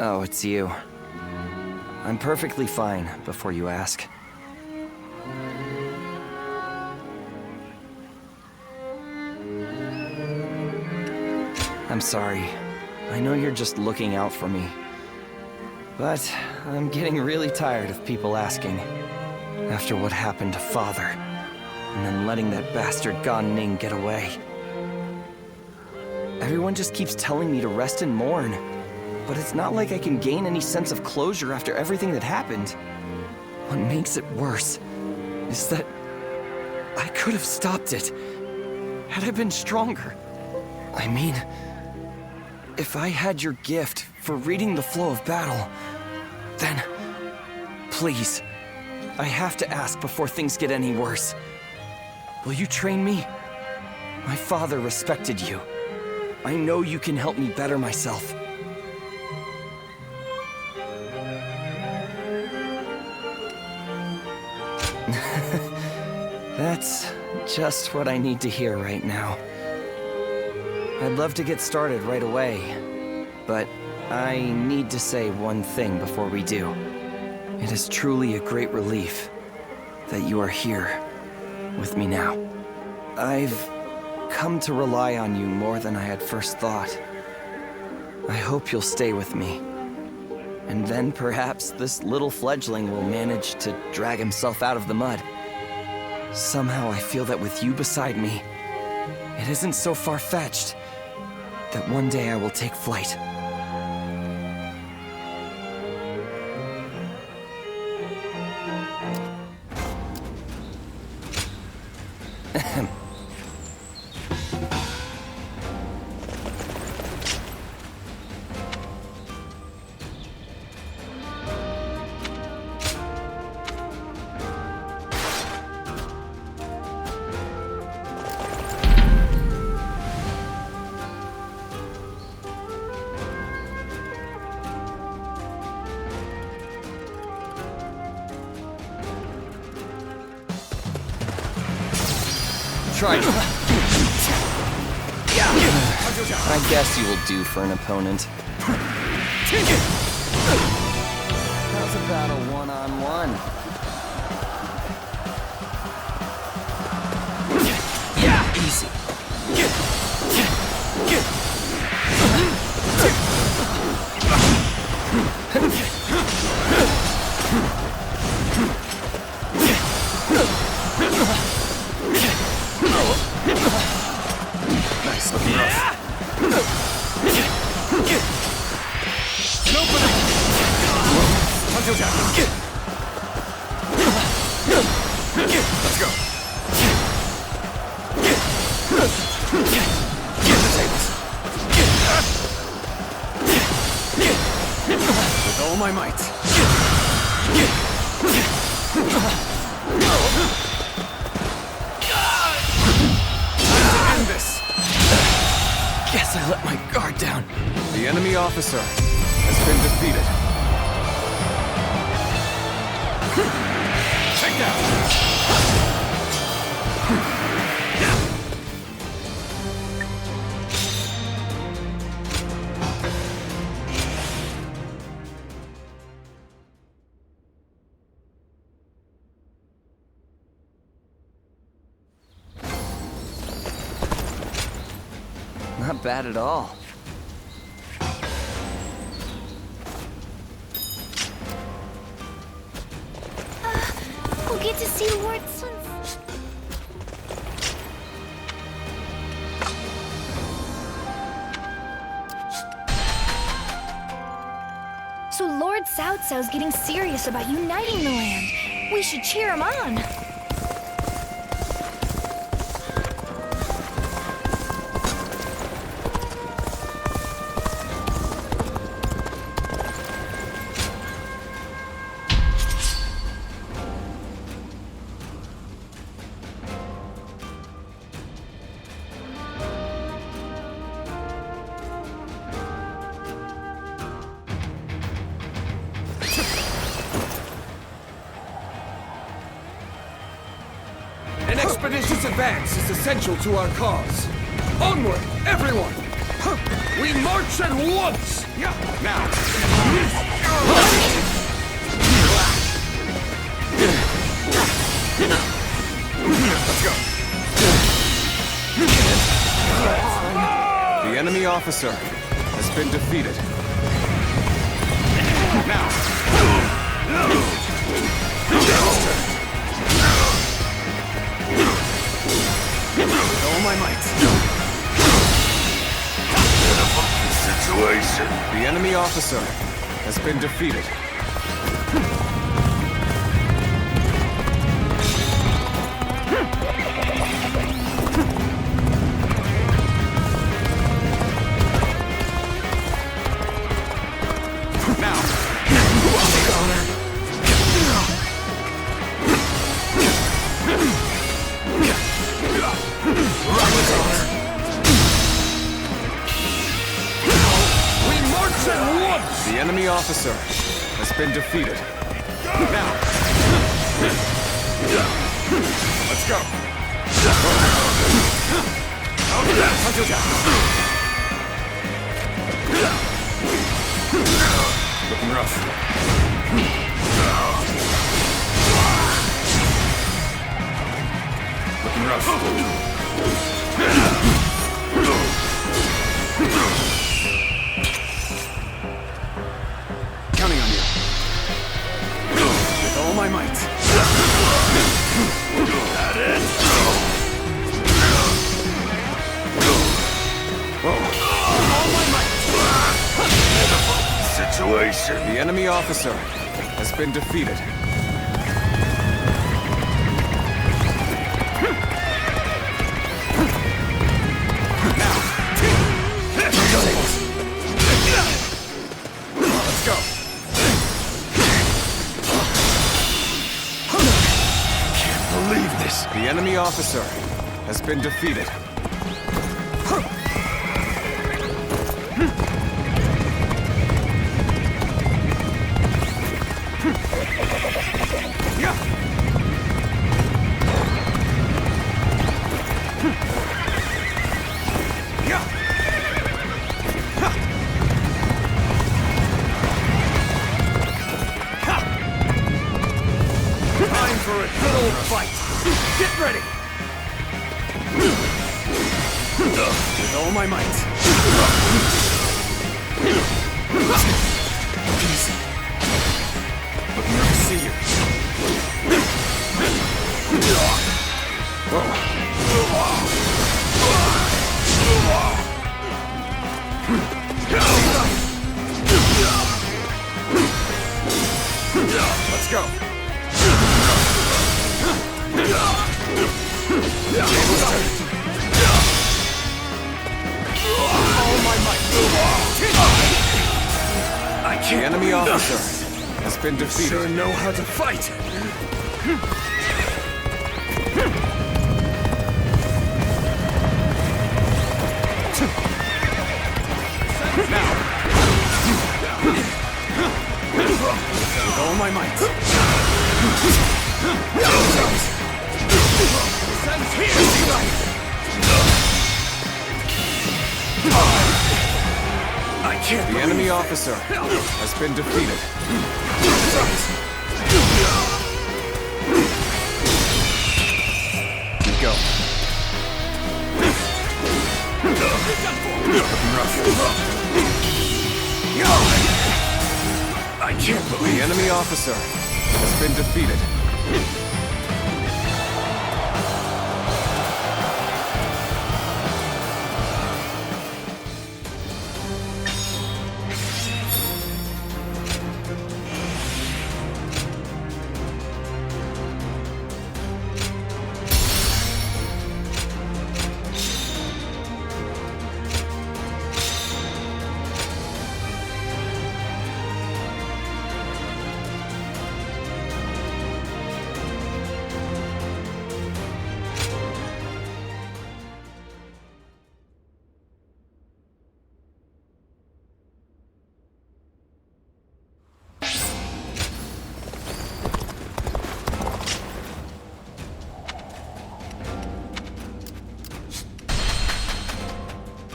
Oh, it's you. I'm perfectly fine, before you ask. I'm sorry. I know you're just looking out for me. But I'm getting really tired of people asking. After what happened to Father, and then letting that bastard Gan Ning get away. Everyone just keeps telling me to rest and mourn. But it's not like I can gain any sense of closure after everything that happened. What makes it worse is that I could have stopped it had I been stronger. I mean, if I had your gift for reading the flow of battle, then please, I have to ask before things get any worse. Will you train me? My father respected you. I know you can help me better myself. That's just what I need to hear right now. I'd love to get started right away, but I need to say one thing before we do. It is truly a great relief that you are here with me now. I've come to rely on you more than I had first thought. I hope you'll stay with me. And then perhaps this little fledgling will manage to drag himself out of the mud. Somehow I feel that with you beside me, it isn't so far-fetched that one day I will take flight. Try. I guess you will do for an opponent. How's about a one-on-one? Yeah, easy. Nice looking rough. An opening! Punch attack! Let's go! Get the tables! With all my might! Guess I let my guard down. The enemy officer has been defeated. Take down! Not bad at all. We'll get to see Lord Sun. So Lord Cao Cao's getting serious about uniting the land. We should cheer him on. An expeditious advance is essential to our cause. Onward, everyone! We We march at once! Yeah, now! Let's go! The enemy officer has been defeated. Now! With all my might. Situation. The enemy officer has been defeated. The enemy officer has been defeated. Now! Let's go! Until down. Looking rough. Looking rough. Counting on you. With all my might. That it? Whoa. All my might. Situation. The enemy officer has been defeated. Let's go. Can't believe this. The enemy officer has been defeated. Time for a good old fight. Get ready. With all my might. Easy. Looking to see you. Let's go. All my might. I The can't enemy believe officer this. has been defeated. Sure know how to fight. Now. With all my might. I can't The believe enemy officer has been defeated. Keep going. Looking rough. I can't The believe enemy officer has been defeated.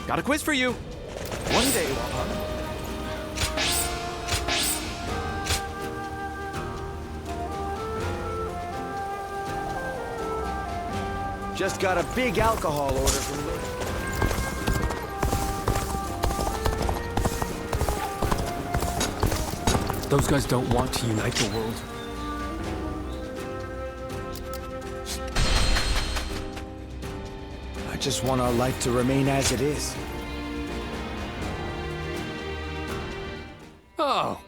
Got a quiz for you. One day, Just got a big alcohol order from Lord. Those guys don't want to unite the world. I just want our life to remain as it is. Oh,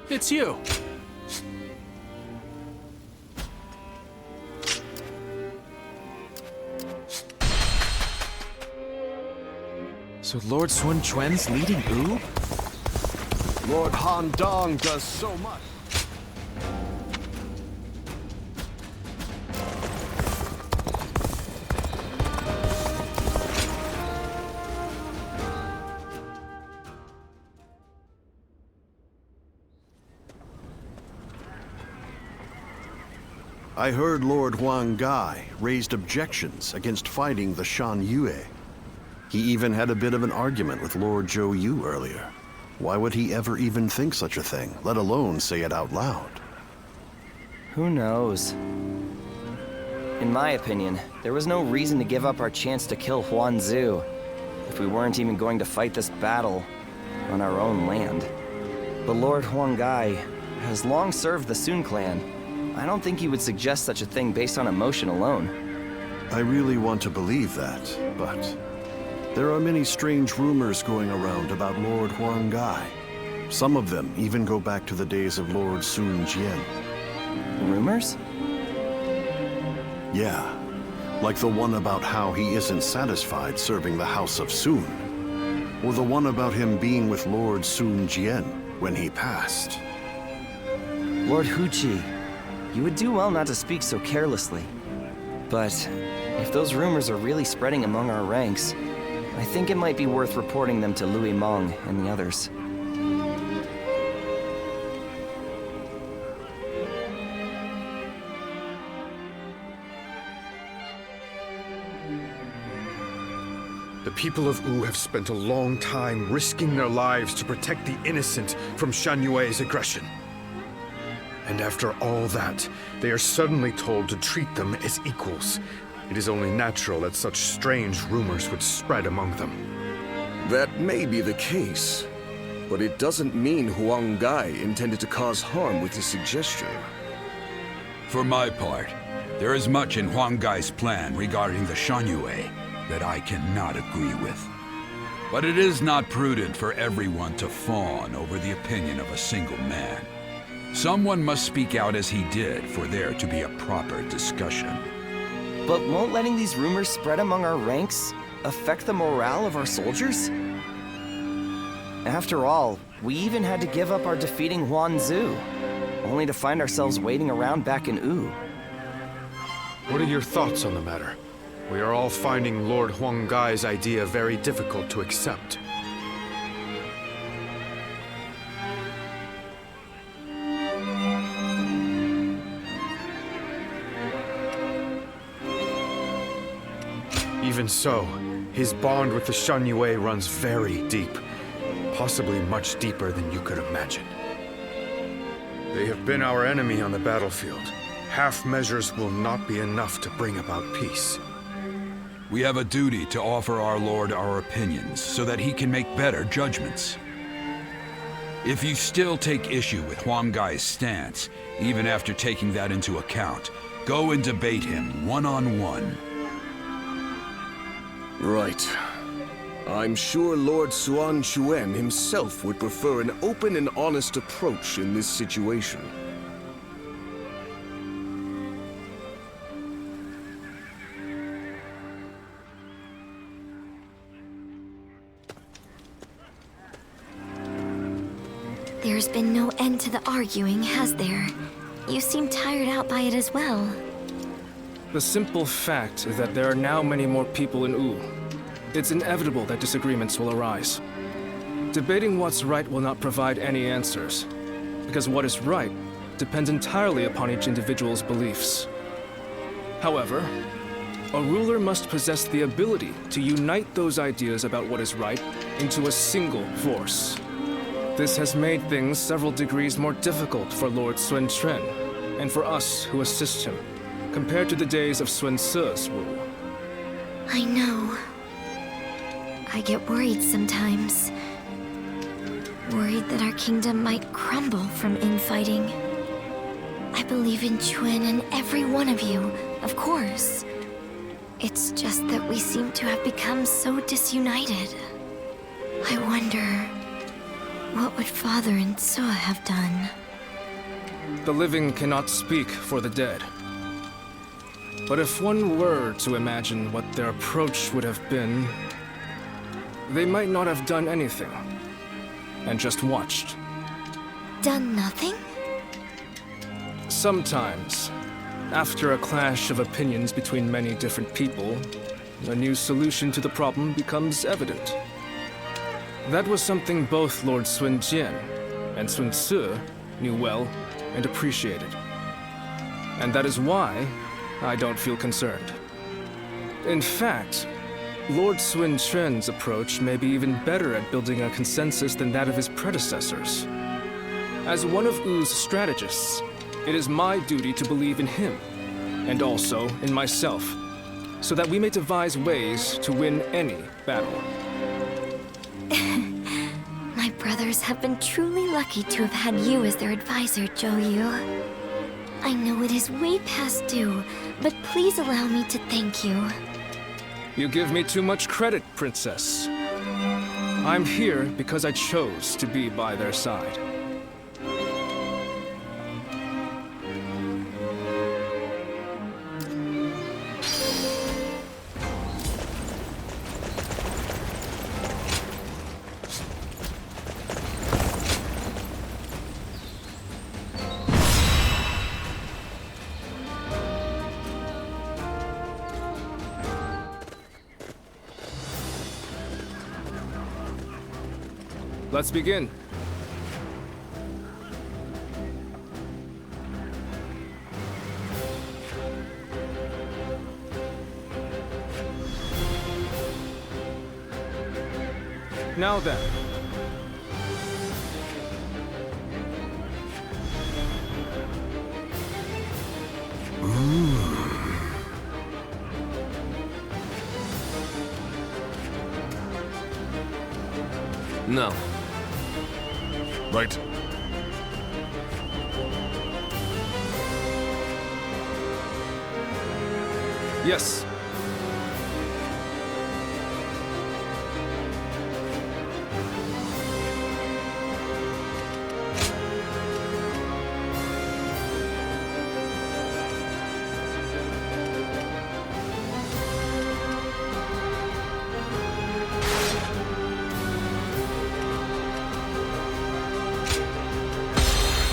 it's you. So Lord Sun Quan's leading Wu? Lord Han Dong does so much. I heard Lord Huang Gai raised objections against fighting the Shan Yue. He even had a bit of an argument with Lord Zhou Yu earlier. Why would he ever even think such a thing, let alone say it out loud? Who knows? In my opinion, there was no reason to give up our chance to kill Huan Zu if we weren't even going to fight this battle on our own land. But Lord Huang Gai has long served the Sun clan. I don't think he would suggest such a thing based on emotion alone. I really want to believe that, but there are many strange rumors going around about Lord Huang Gai. Some of them even go back to the days of Lord Sun Jian. Rumors? Yeah, like the one about how he isn't satisfied serving the House of Sun. Or the one about him being with Lord Sun Jian when he passed. Lord Huchi, you would do well not to speak so carelessly. But if those rumors are really spreading among our ranks, I think it might be worth reporting them to Louis Meng and the others. The people of Wu have spent a long time risking their lives to protect the innocent from Shan Yue's aggression. And after all that, they are suddenly told to treat them as equals. It is only natural that such strange rumors would spread among them. That may be the case, but it doesn't mean Huang Gai intended to cause harm with his suggestion. For my part, there is much in Huang Gai's plan regarding the Shan Yue that I cannot agree with. But it is not prudent for everyone to fawn over the opinion of a single man. Someone must speak out as he did for there to be a proper discussion. But won't letting these rumors spread among our ranks affect the morale of our soldiers? After all, we even had to give up our defeating Huan Zu, only to find ourselves waiting around back in Wu. What are your thoughts on the matter? We are all finding Lord Huang Gai's idea very difficult to accept. Even so, his bond with the Shan Yue runs very deep, possibly much deeper than you could imagine. They have been our enemy on the battlefield. Half measures will not be enough to bring about peace. We have a duty to offer our Lord our opinions so that he can make better judgments. If you still take issue with Huang Gai's stance, even after taking that into account, go and debate him one-on-one. Right. I'm sure Lord Suan Chuen himself would prefer an open and honest approach in this situation. There's been no end to the arguing, has there? You seem tired out by it as well. The simple fact is that there are now many more people in Wu. It's inevitable that disagreements will arise. Debating what's right will not provide any answers, because what is right depends entirely upon each individual's beliefs. However, a ruler must possess the ability to unite those ideas about what is right into a single force. This has made things several degrees more difficult for Lord Sun Quan, and for us who assist him, compared to the days of Sun Ce's rule. I know. I get worried sometimes. Worried that our kingdom might crumble from infighting. I believe in Quan and every one of you, of course. It's just that we seem to have become so disunited. I wonder, what would Father and Soa have done? The living cannot speak for the dead. But if one were to imagine what their approach would have been, they might not have done anything, and just watched. Done nothing? Sometimes, after a clash of opinions between many different people, a new solution to the problem becomes evident. That was something both Lord Sun Jian and Sun Ce knew well and appreciated. And that is why I don't feel concerned. In fact, Lord Sun Quan's approach may be even better at building a consensus than that of his predecessors. As one of Wu's strategists, it is my duty to believe in him, and also in myself, so that we may devise ways to win any battle. My brothers have been truly lucky to have had you as their advisor, Zhou Yu. I know it is way past due, but please allow me to thank you. You give me too much credit, Princess. I'm here because I chose to be by their side. Let's begin. Now then. No. Right. Yes.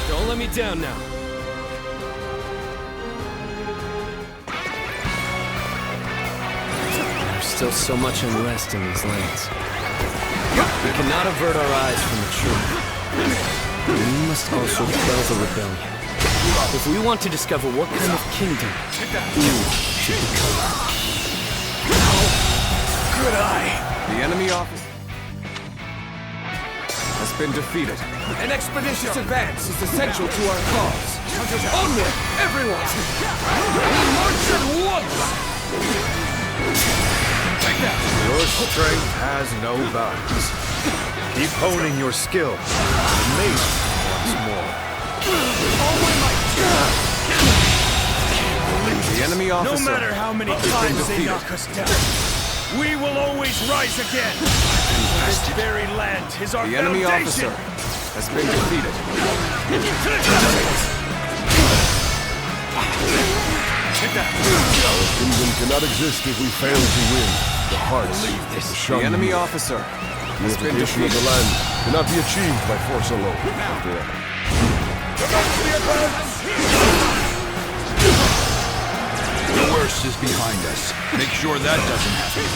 Don't let me down now. There's still so much unrest in these lands. We cannot avert our eyes from the truth. We must also quell the rebellion. If we want to discover what kind of kingdom we should become. Good eye. The enemy officer has been defeated. An expeditious advance is essential to our cause. Onward, everyone! We march at once! Your strength has no bounds. Keep honing your skill. Amaze once more. The enemy officer. No matter how many times they knock us down, we will always rise again. This very land is our The enemy foundation. officer has been defeated. Our kingdom cannot exist if we fail to win the hearts of the The Shang. enemy officer has been Unification of defeated. the land cannot be achieved by force alone. After all. The worst is behind us. Make sure that doesn't happen.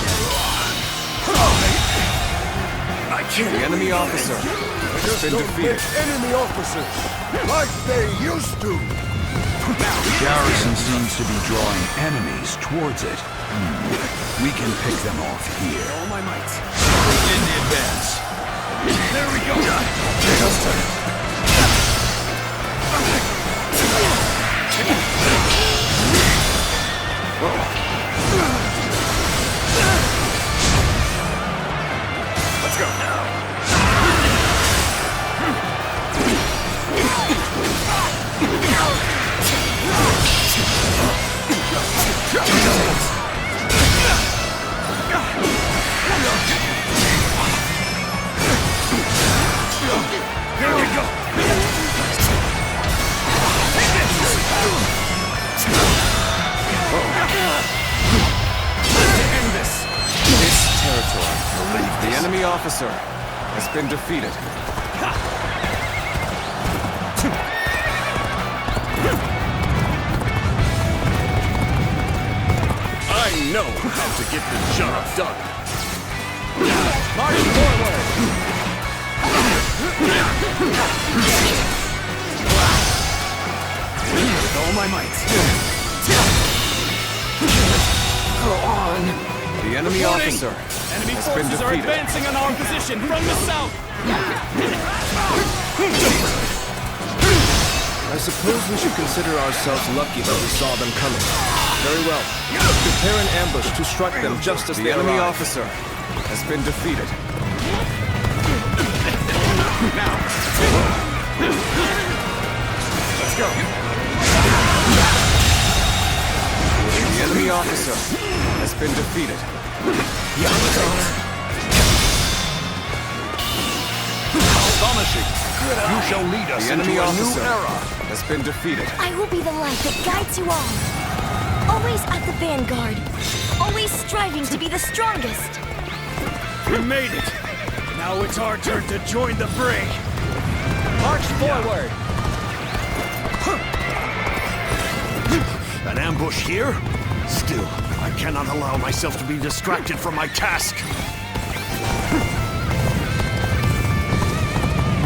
The enemy officer has been defeated. enemy officers like they used to. The garrison seems to be drawing enemies towards it. We can pick them off here. All my might. Begin the advance. There we go. Let's go. Here we go. To end this territory, the enemy officer has been defeated. I know how to get the job done. March forward! With all my might. Go on. The enemy officer Enemy has been forces are defeated. advancing on our position from the south! I suppose we should consider ourselves lucky that we saw them coming. Very well. Prepare an ambush to strike them just as The they enemy arrive. officer has been defeated. Now. Let's go. The enemy officer has been defeated. Astonishing. You shall lead us into a new era. Has been defeated. I will be the light that guides you all. Always at the vanguard. Always striving to be the strongest. We made it. Now it's our turn to join the fray. March forward! An ambush here? Still, I cannot allow myself to be distracted from my task.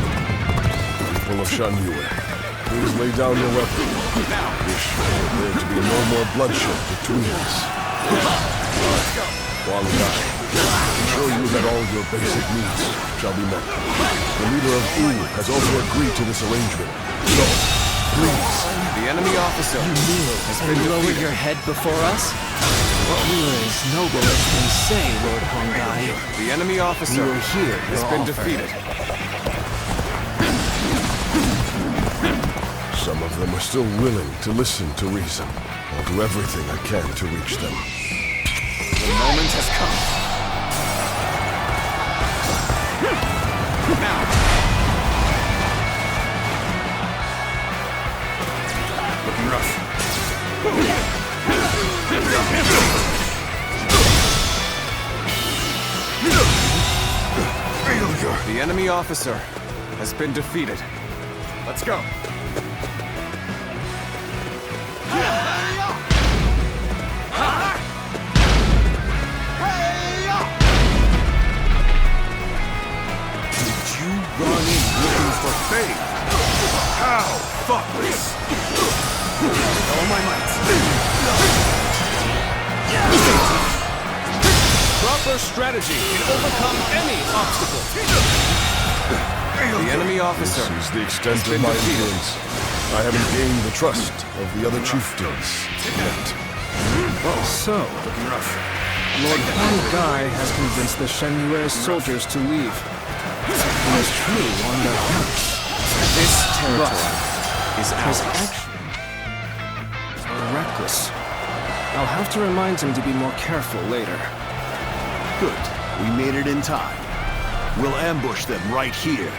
People of Shanyue, please lay down your weapon. Wish for there to be no more bloodshed between us. Quan, assure you that all your basic needs shall be met. The leader of U has also agreed to this arrangement. So, please. The enemy officer has been lower defeated. your head before us? You are as noble as they say, Lord Hongai. The enemy officer We will hear has your been offer. defeated. Some of them are still willing to listen to reason. I'll do everything I can to reach them. The moment has come. Now. Looking rough. The enemy officer has been defeated. Let's go. Did you run in looking for fame? How thoughtless! With all my might. Proper strategy can overcome any obstacle. The enemy officer This is the extent has of been my defeated. influence. I haven't gained the trust of the other chieftains yet. So, Lord Hongai has convinced the Shanyue soldiers to leave. It is true on their hearts. This territory is His ours. actions are reckless. I'll have to remind him to be more careful later. Good. We made it in time. We'll ambush them right here.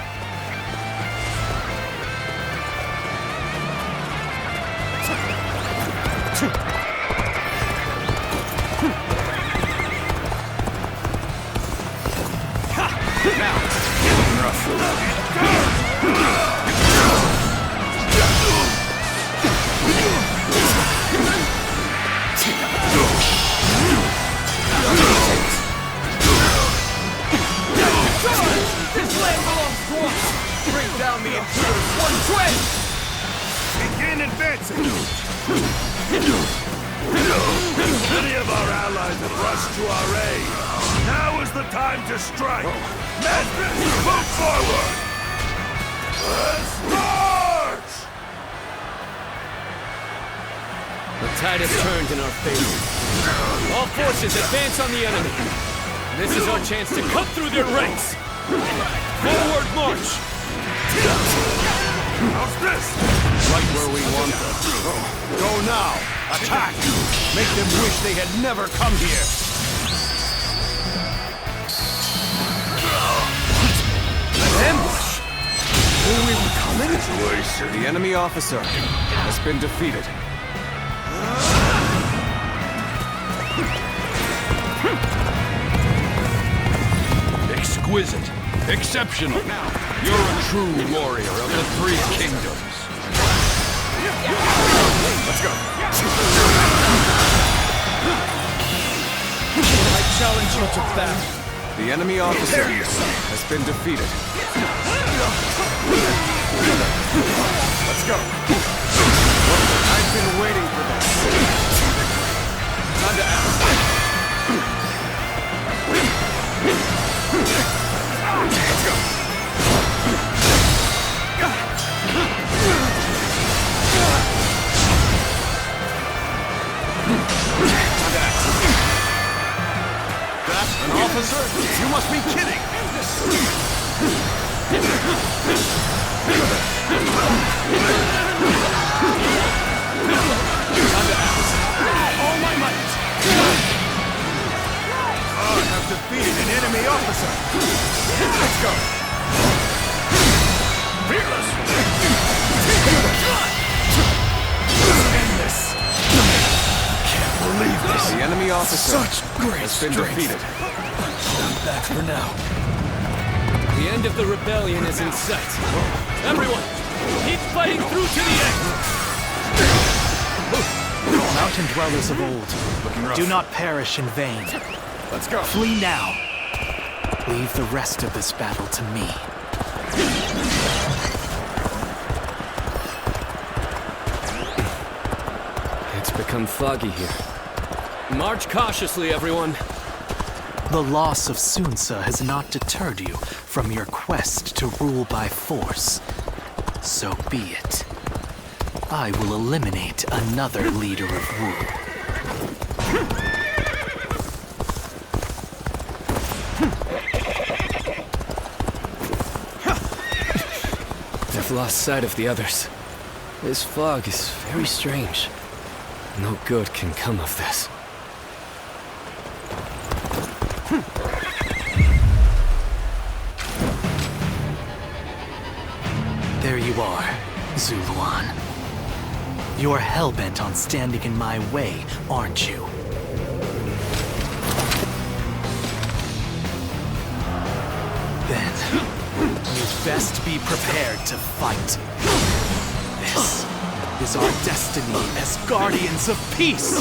This land belongs to us! Bring down the intruders one way! Begin advancing! Many of our allies have rushed to our aid. Now is the time to strike. Men, move forward! Let's march! The tide has turned in our favor. All forces advance on the enemy. This is our chance to cut through their ranks. Forward march! How's this? Right where we want them. Go now! Attack! Make them wish they had never come here! An ambush! Knew we were coming? The enemy officer has been defeated. Exquisite. Exceptional. You're a true warrior of the Three Kingdoms. Let's go. I challenge you to battle. The enemy officer has been defeated. Let's go. I've been waiting for this. Time to act. Let's go. An officer? You must be kidding! All my might! I have defeated an enemy officer! Let's go! Fearless! End this! Can't believe this! The enemy officer has been defeated. Back for now. The end of the rebellion is in sight. Everyone, keep fighting through to the end! Mountain dwellers of old, do not perish in vain. Let's go. Flee now. Leave the rest of this battle to me. It's become foggy here. March cautiously, everyone. The loss of Sunsa has not deterred you from your quest to rule by force. So be it. I will eliminate another leader of Wu. I've lost sight of the others. This fog is very strange. No good can come of this. There you are, Zuluan. You're hell-bent on standing in my way, aren't you? Then, you'd best be prepared to fight. This is our destiny as guardians of peace!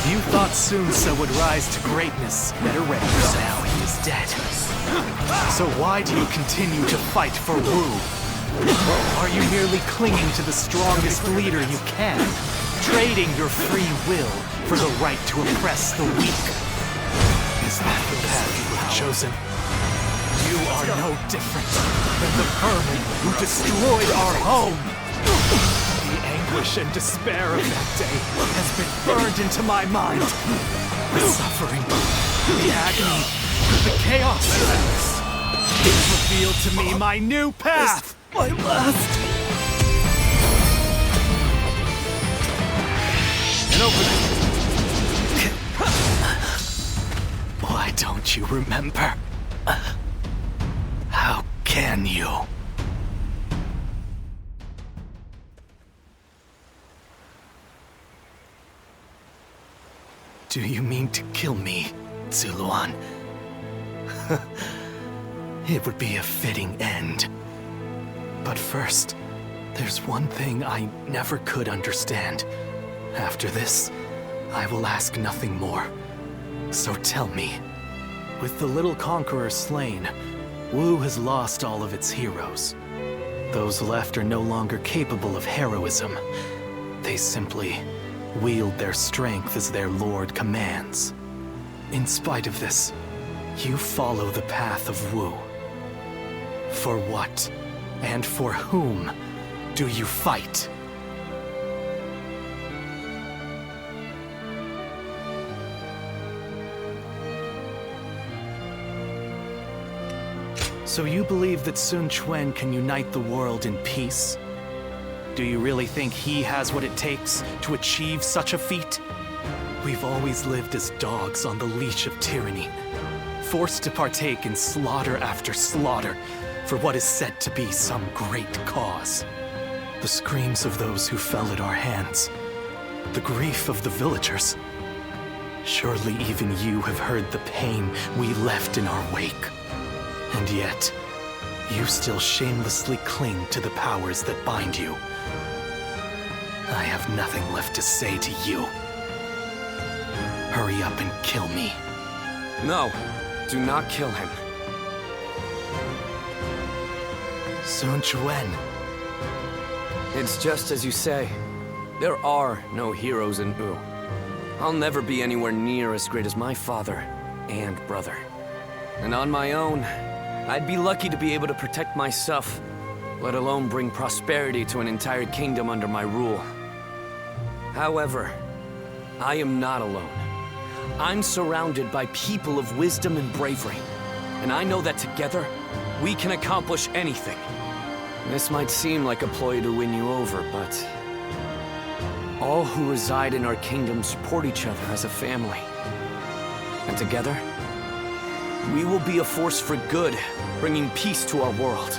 You thought Sunsa would rise to greatness. Better ready. Now he is dead. So why do you continue to fight for Wu? Are you merely clinging to the strongest leader you can, trading your free will for the right to oppress the weak? Is that the path you have chosen? You are no different than the vermin who destroyed our home! The anguish and despair of that day has been burned into my mind. The suffering, the agony, the chaos. It revealed to me my new path! My last. An opening. Why don't you remember? How can you? Do you mean to kill me, Zuluan? It would be a fitting end. But first, there's one thing I never could understand. After this, I will ask nothing more. So tell me, with the little conqueror slain, Wu has lost all of its heroes. Those left are no longer capable of heroism. They simply wield their strength as their lord commands. In spite of this, you follow the path of Wu. For what, and for whom, do you fight? So you believe that Sun Quan can unite the world in peace? Do you really think he has what it takes to achieve such a feat? We've always lived as dogs on the leash of tyranny, forced to partake in slaughter after slaughter for what is said to be some great cause. The screams of those who fell at our hands, the grief of the villagers. Surely even you have heard the pain we left in our wake. And yet, you still shamelessly cling to the powers that bind you. I have nothing left to say to you. Hurry up and kill me. No, do not kill him. Sun Quan. It's just as you say. There are no heroes in Wu. I'll never be anywhere near as great as my father and brother. And on my own, I'd be lucky to be able to protect myself, let alone bring prosperity to an entire kingdom under my rule. However, I am not alone. I'm surrounded by people of wisdom and bravery, and I know that together, we can accomplish anything. This might seem like a ploy to win you over, but all who reside in our kingdom support each other as a family. And together, we will be a force for good, bringing peace to our world.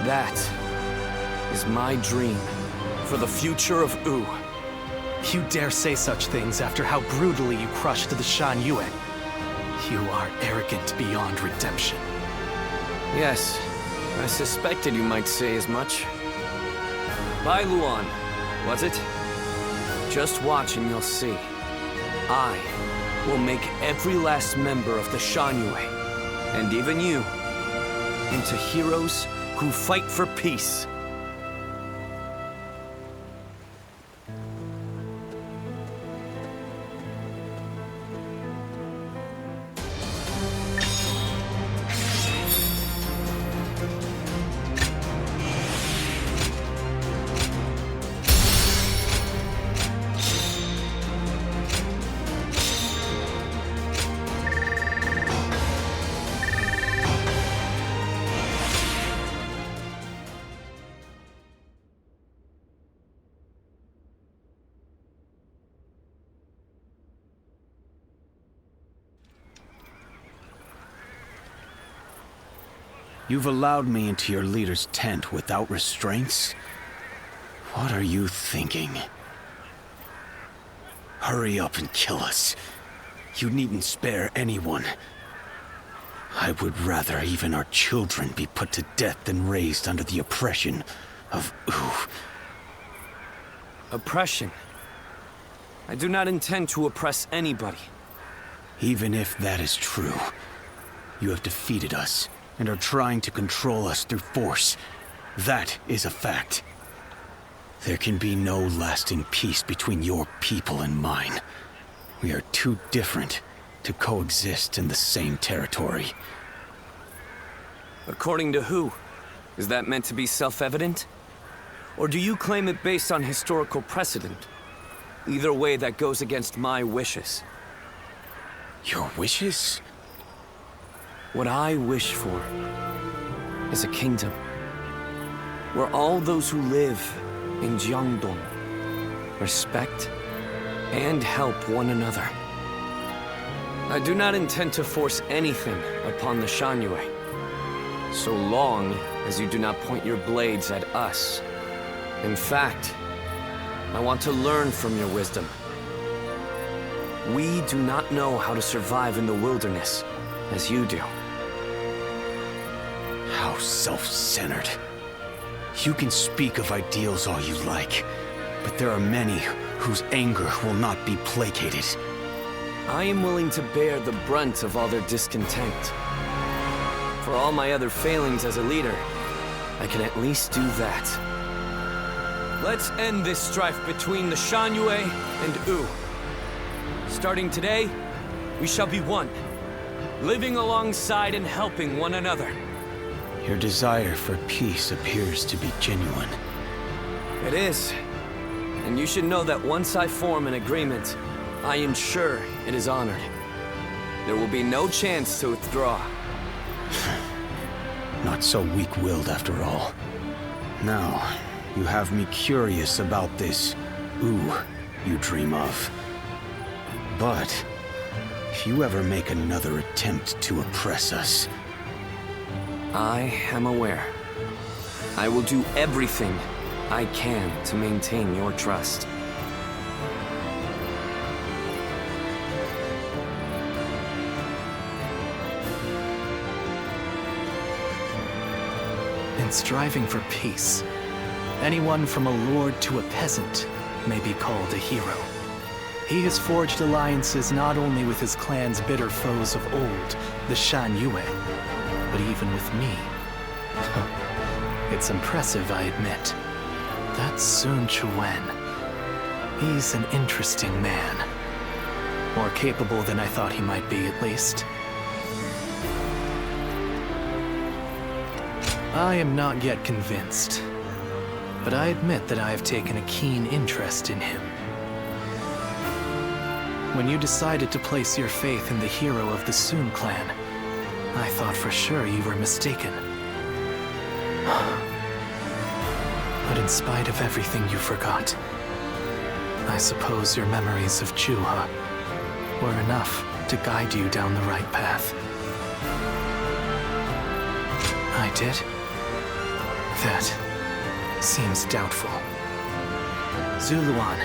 That is my dream for the future of Wu. You dare say such things after how brutally you crushed the Shan Yue. You are arrogant beyond redemption. Yes, I suspected you might say as much. Bai Luan, was it? Just watch and you'll see. I will make every last member of the Shan Yue, and even you, into heroes who fight for peace. You've allowed me into your leader's tent without restraints? What are you thinking? Hurry up and kill us. You needn't spare anyone. I would rather even our children be put to death than raised under the oppression of Wu. Oppression? I do not intend to oppress anybody. Even if that is true, you have defeated us and are trying to control us through force. That is a fact. There can be no lasting peace between your people and mine. We are too different to coexist in the same territory. According to who? Is that meant to be self-evident? Or do you claim it based on historical precedent? Either way, that goes against my wishes. Your wishes? What I wish for is a kingdom where all those who live in Jiangdong respect and help one another. I do not intend to force anything upon the Shan Yue, so long as you do not point your blades at us. In fact, I want to learn from your wisdom. We do not know how to survive in the wilderness as you do. How self-centered. You can speak of ideals all you like, but there are many whose anger will not be placated. I am willing to bear the brunt of all their discontent. For all my other failings as a leader, I can at least do that. Let's end this strife between the Shan Yue and Wu. Starting today, we shall be one, living alongside and helping one another. Your desire for peace appears to be genuine. It is. And you should know that once I form an agreement, I ensure it is honored. There will be no chance to withdraw. Not so weak-willed after all. Now, you have me curious about this Wu you dream of. But, if you ever make another attempt to oppress us... I am aware. I will do everything I can to maintain your trust. In striving for peace, anyone from a lord to a peasant may be called a hero. He has forged alliances not only with his clan's bitter foes of old, the Shan Yue, but even with me. It's impressive, I admit. That's Sun Quan. He's an interesting man. More capable than I thought he might be, at least. I am not yet convinced, but I admit that I have taken a keen interest in him. When you decided to place your faith in the hero of the Sun clan, I thought for sure you were mistaken. But in spite of everything you forgot, I suppose your memories of Juha were enough to guide you down the right path. I did? That seems doubtful. Zuluan,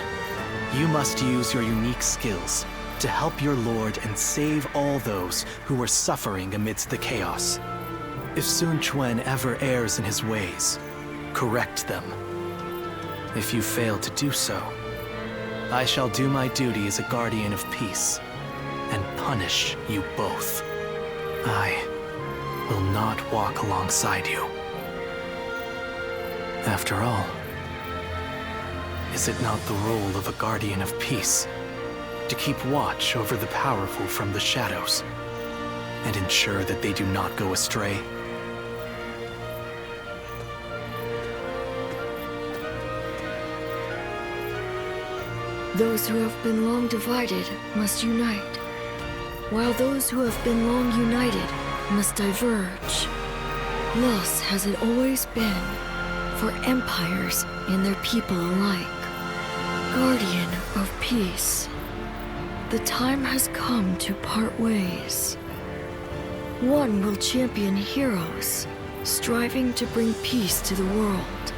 you must use your unique skills to help your lord and save all those who are suffering amidst the chaos. If Sun Quan ever errs in his ways, correct them. If you fail to do so, I shall do my duty as a guardian of peace and punish you both. I will not walk alongside you. After all, is it not the role of a guardian of peace to keep watch over the powerful from the shadows and ensure that they do not go astray? Those who have been long divided must unite, while those who have been long united must diverge. Thus has it always been for empires and their people alike. Guardian of peace, the time has come to part ways. One will champion heroes, striving to bring peace to the world.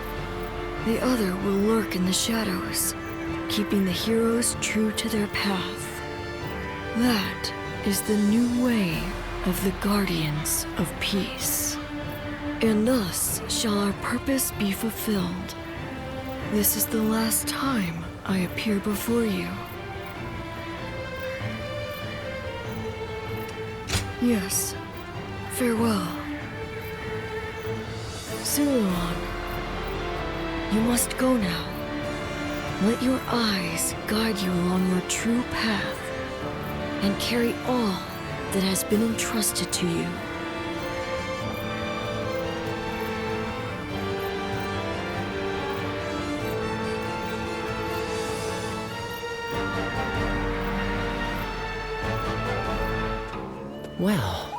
The other will lurk in the shadows, keeping the heroes true to their path. That is the new way of the Guardians of Peace. And thus shall our purpose be fulfilled. This is the last time I appear before you. Yes, farewell. Zuluan, you must go now. Let your eyes guide you along your true path and carry all that has been entrusted to you. Well,